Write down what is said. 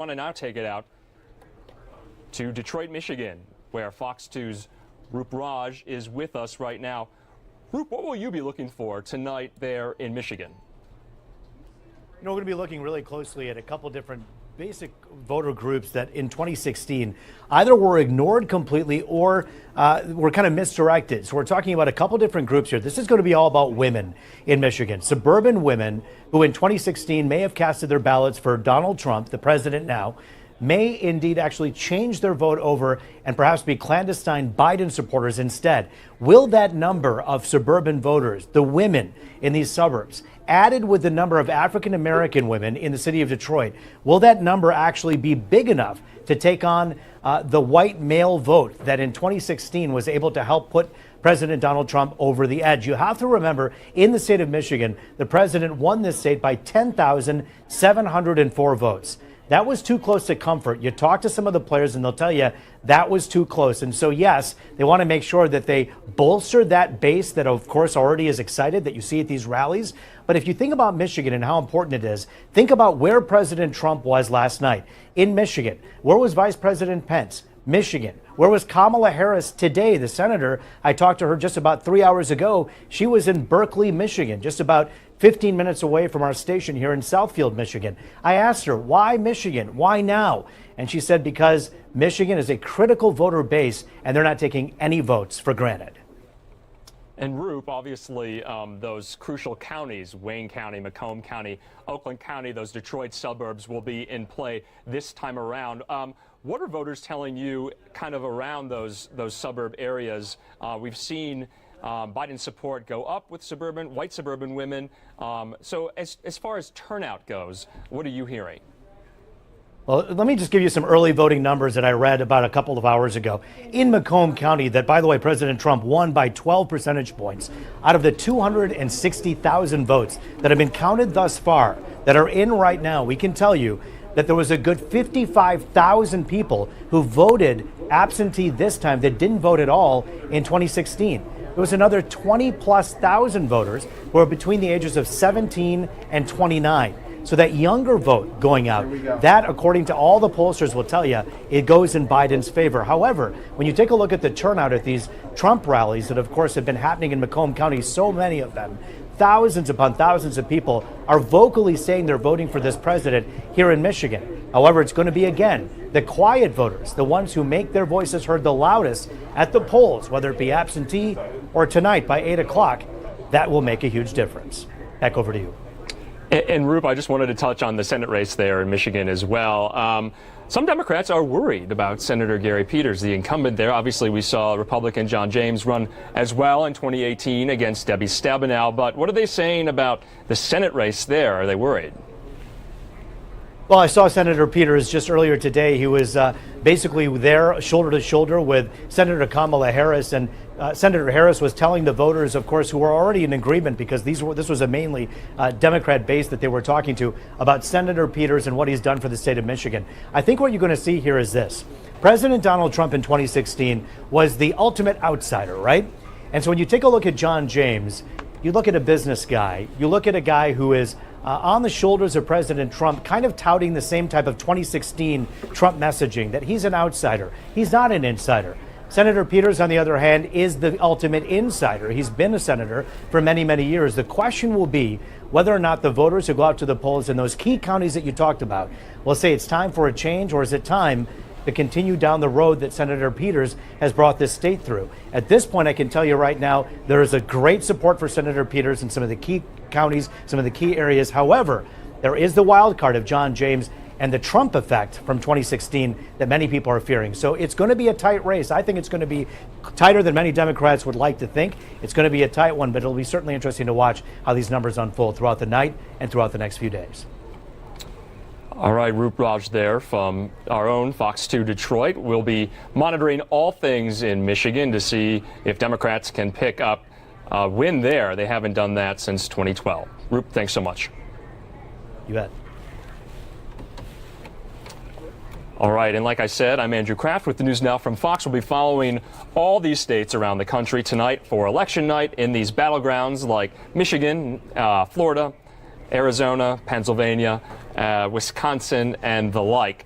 want to now take it out to Detroit, Michigan, where Fox 2's Roop is with us right now. Roop, what will you be looking for tonight there in Michigan? You know, we're going to be looking really closely at a couple different basic voter groups that in 2016 either were ignored completely or were kind of misdirected. So we're talking about a couple different groups here. This is going to be all about women in Michigan, suburban women who in 2016 may have casted their ballots for Donald Trump, the president now, may indeed actually change their vote over and perhaps be clandestine Biden supporters instead. Will that number of suburban voters, the women in these suburbs, added with the number of African-American women in the city of Detroit, will that number actually be big enough to take on the white male vote that in 2016 was able to help put President Donald Trump over the edge? You have to remember, in the state of Michigan, the president won this state by 10,704 votes. That was too close to comfort. You talk to some of the players and they'll tell you that was too close. And so, yes, they want to make sure that they bolster that base that, of course, already is excited that you see at these rallies. But if you think about Michigan and how important it is, think about where President Trump was last night in Michigan. Where was Vice President Pence? Michigan. Where was Kamala Harris today, the senator? I talked to her just about 3 hours ago. She was in Berkeley, Michigan, just about 15 minutes away from our station here in Southfield, Michigan. I asked her, why Michigan? Why now? And she said, because Michigan is a critical voter base and they're not taking any votes for granted. And Roop, obviously, those crucial counties, Wayne County, Macomb County, Oakland County, those Detroit suburbs will be in play this time around. What are voters telling you kind of around those suburb areas? We've seen Biden support go up with white suburban women. So as far as turnout goes, what are you hearing? Well, let me just give you some early voting numbers that I read about a couple of hours ago. In Macomb County, that, by the way, President Trump won by 12 percentage points. Out of the 260,000 votes that have been counted thus far, that are in right now, we can tell you that there was a good 55,000 people who voted absentee this time that didn't vote at all in 2016. There was another 20+ thousand voters who are between the ages of 17 and 29. So that younger vote going out, that, according to all the pollsters, will tell you it goes in Biden's favor. However, when you take a look at the turnout at these Trump rallies that, of course, have been happening in Macomb County, so many of them, thousands upon thousands of people are vocally saying they're voting for this president here in Michigan. However, it's going to be, again, the quiet voters, the ones who make their voices heard the loudest at the polls, whether it be absentee or tonight by 8 o'clock, that will make a huge difference. Back over to you. And Roop, I just wanted to touch on the Senate race there in Michigan as well. Some Democrats are worried about Senator Gary Peters, the incumbent there. Obviously, we saw Republican John James run as well in 2018 against Debbie Stabenow. But what are they saying about the Senate race there? Are they worried? Well, I saw Senator Peters just earlier today. He was basically there shoulder to shoulder with Senator Kamala Harris, and Senator Harris was telling the voters, of course, who were already in agreement, because this was a mainly Democrat base that they were talking to, about Senator Peters and what he's done for the state of Michigan. I think what you're going to see here is this. President Donald Trump in 2016 was the ultimate outsider, right? And so when you take a look at John James, you look at a business guy, you look at a guy who is on the shoulders of President Trump, kind of touting the same type of 2016 Trump messaging, that he's an outsider. He's not an insider. Senator Peters, on the other hand, is the ultimate insider. He's been a senator for many, many years. The question will be whether or not the voters who go out to the polls in those key counties that you talked about will say it's time for a change, or is it time to continue down the road that Senator Peters has brought this state through. At this point, I can tell you right now, there is a great support for Senator Peters in some of the key counties, some of the key areas. However, there is the wild card of John James and the Trump effect from 2016 that many people are fearing. So it's going to be a tight race. I think it's going to be tighter than many Democrats would like to think. It's going to be a tight one, but it'll be certainly interesting to watch how these numbers unfold throughout the night and throughout the next few days. All right, Roop there from our own Fox 2 Detroit. We'll be monitoring all things in Michigan to see if Democrats can pick up a win there. They haven't done that since 2012. Roop, thanks so much. You bet. All right, and like I said, I'm Andrew Kraft with the news now from Fox. We'll be following all these states around the country tonight for election night in these battlegrounds like Michigan, Florida, Arizona, Pennsylvania, Wisconsin, and the like.